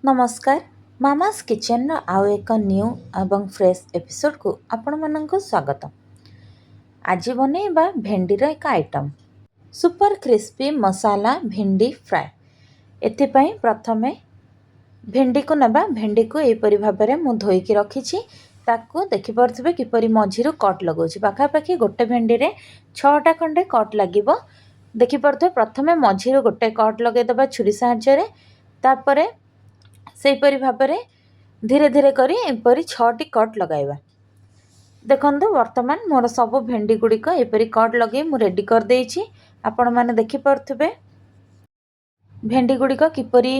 नमस्कार mama's kitchen आउ एक न्यू एवं फ्रेश एपिसोड को आपण मानक स्वागत। आज बनैबा भेंडीर एक आइटम सुपर क्रिस्पी मसाला भेंडी फ्राए। एथिपाई प्रथमे भेंडी को नबा। भेंडी को एपरि भाबरे मु धोईकी रखिछि। ताको देखि परथिबे किपरि मझिरु कट लगौछि। पाखापाखि गोटे भेंडी रे 6टा खंडे कट लागिबो। देखि परथिबे प्रथमे मझिरु गोटे कट लगै दबा छुरी साहाय्य रे। तापरे सेपरि भाबरे धीरे धीरे करी एपरि 6टी कट लगाइबा। देखंतु वर्तमान मोर सब भेंडी गुड़िक एपरि कट लगे मु रेडी कर देइछि। आपण माने देखि परथिबे भेंडी गुड़िक किपरि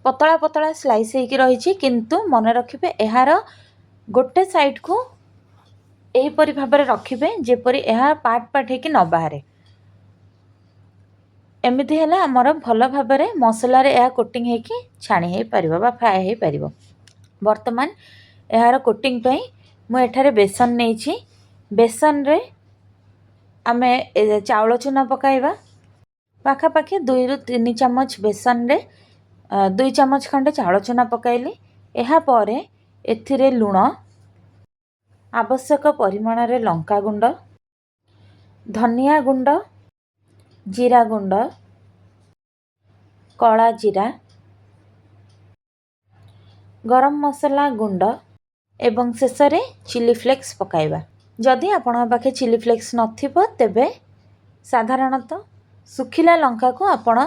पतला पतला स्लाइस हेकी रहिछि। किंतु मन रखिबे एहार गोटे साइड को एपरि भाबरे रखिबे जेपरि एहा पार्ट पार्ट हेकी न बाहरे। एमिति हेला हमर भल भाबरे मसला रे एहा कोटिंग हेकी छाणी हे परिबो बा फ्राए हे परिबो। वर्तमान एहार कोटिंग पई मु एठारे बेसन नेछि। बेसन रे आमे चाउल चूना पकाइबा। पाखापाखि 2 रु 3 चमच बेसन रे 2 चमच खंडे चाउल चूना पकाइली। एहा परे एथिरे लूण, आवश्यक परिमाण रे लंका गुंड, धनिया गुंड, जीरा गुंड, कला जीरा, गरम मसला गुंड एवं शेष रे चिली फ्लेक्स पकाइबा। जदि आपण पाखे चिली फ्लेक्स नथिबो तेबे साधारणतः सुखिला लंका को आपण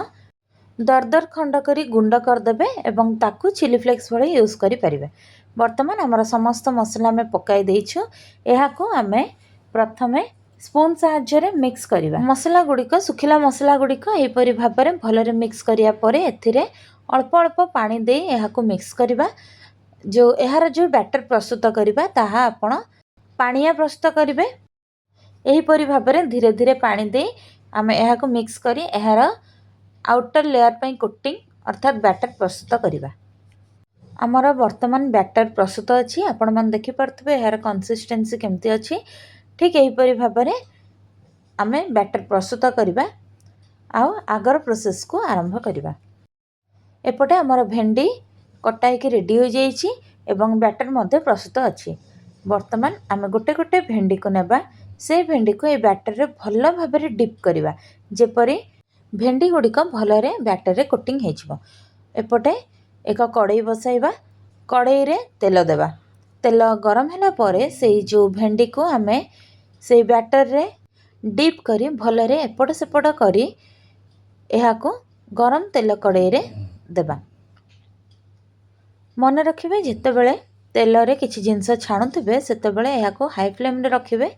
दरदर खंड करी गुंड कर देबे एवं ताकू चिली फ्लेक्स भले यूज करि परिबे। वर्तमान हमर समस्त मसला में पकाई देइछु। एहा को हमें प्रथमे स्पून साहाय्य रे मिक्स करिबा। मसला गुड़िक सुखिला मसला गुड़िक एपरि भाबरे भलरे मिक्स करिया परे एथिरे अल्प अल्प पानी दे एहा को मिक्स करिबा। जो एहार जो बैटर प्रस्तुत करिबा ताहा आपण पानिया प्रस्तुत करिवे। एहीपरि भाबरे धीरे धीरे पानी दे आमे एहा को मिक्स करी एहार आउटर लेयर पई कोटिंग अर्थात बैटर प्रस्तुत करिबा। हमर वर्तमान बैटर प्रस्तुत अछि। आपण मन देखि परथबे एहार कंसिस्टेंसी केमती अछि। ठीक एहीपरि भाबरे आमे बैटर प्रस्तुत करिबा आउ आगर प्रोसेस को आरंभ करिबा। एपटे हमर भेंडी कटाई के रेडी हो जाइछि एवं बैटर मध्ये प्रस्तुत अछि। वर्तमान आमे गोटे गोटे भेंडी को नेबा। से भेंडी को ए बैटर रे भल भाबरे डिप करिबा जेपरि भेंडी गुड़िक भलरे बैटर रे कोटिंग हेजिबो। एपटे एक कड़ाई बसाइबा। कड़ाई रे तेल देबा। तेल गरम होला परे सेई जो भेंडी को आमे सेई बैटर रे डिप करी भलरे एपट सेपट करी एहा को गरम तेल कड़ाई रे देबा। मन रखिबे जेते बेले तेल रे किछि जिंस छाणुथिबे सेते बेले एहा को हाई फ्लेम रे रखिबे।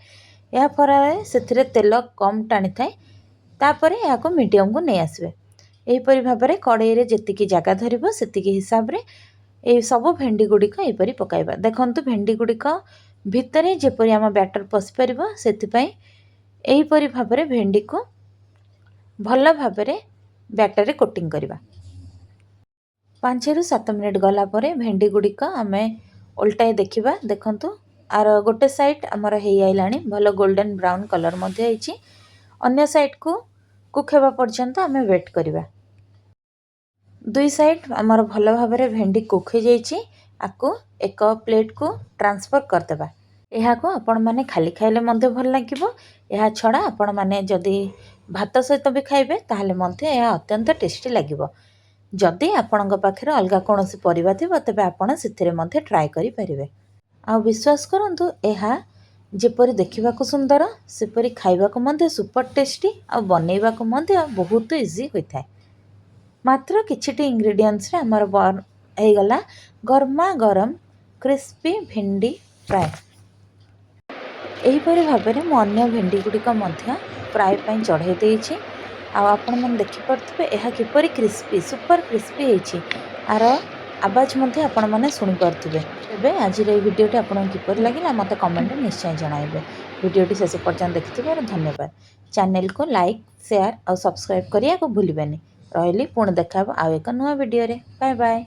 एहा फरारे सेथिरे तेल कम टाणी थाए। तापरे एहा को मीडियम को नै आसबे। एही परि भाबरे कड़ाई रे जेतिकी जागा धरिबो सेतिकी हिसाब रे ए सब भेंडी गुड़िक एपरि पकाइबा। देखंतु भेंडी गुड़िक भितरे जेपरि आम बैटर पसि परिबो सेति पई एहीपरि भाबरे भेंडी को भल भाबरे बैटर रे कोटिंग करिबा। 5 रु 7 मिनिट गला परे भेंडी गुड़िक आमे उल्टाई देखिबा। देखंतु आर गोटे साइड हमर हेई आइलाणी भल गोल्डन ब्राउन कलर मध्ये आइछि। अन्य साइड को कुक हेबा पर्यंत आमे वेट करिबा। दुई साइड हमर भल भाबरे भेंडी कुक हो जाइछि। आकु एक प्लेट को ट्रांसफर कर देबा। एहा को आपण माने खाली खाइले मध्ये भल लागिबो। एहा छडा आपण माने जदी भात सहित भी खाइबे ताहाले मध्ये एहा अत्यंत टेस्टी लागिबो। जदि आपणक पाखरे अलगा कोनोसी परिबा थिबो तबे आपण सिथिरे मध्ये ट्राई करि परिबे। आ विश्वास करंतु एहा जेपरि देखिबा को सुंदर सेपरि खाइबा को मध्ये सुपर टेस्टी आ बनेइबा को मध्ये बहुत इजी होइथाय। मात्र किछिटी इंग्रेडिएंट्स रे हमर हे गला गरमा गरम क्रिस्पी भेंडी फ्राए। एहीपरि भाबरे मु अन्य भेंडी गुड़िक मध्ये फ्राए पई चढ़ाई देइछि। आ आपण मन देखि परथबे एहा किपरि क्रिस्पी सुपर क्रिस्पी हेछि। आर आवाज मध्ये आपण माने सुनि परथबे। तबे आज रे वीडियोटी आपण किपरि लागिला मते कमेंट रे निश्चय जणाइबे। वीडियोटी शेष पर्यंत देखिथिबार धन्यवाद। चैनल को लाइक शेयर और सब्सक्राइब करिया को भूलिबेनी। रहली पुणी देखा आ एक नुआ वीडियो रे। Bye bye.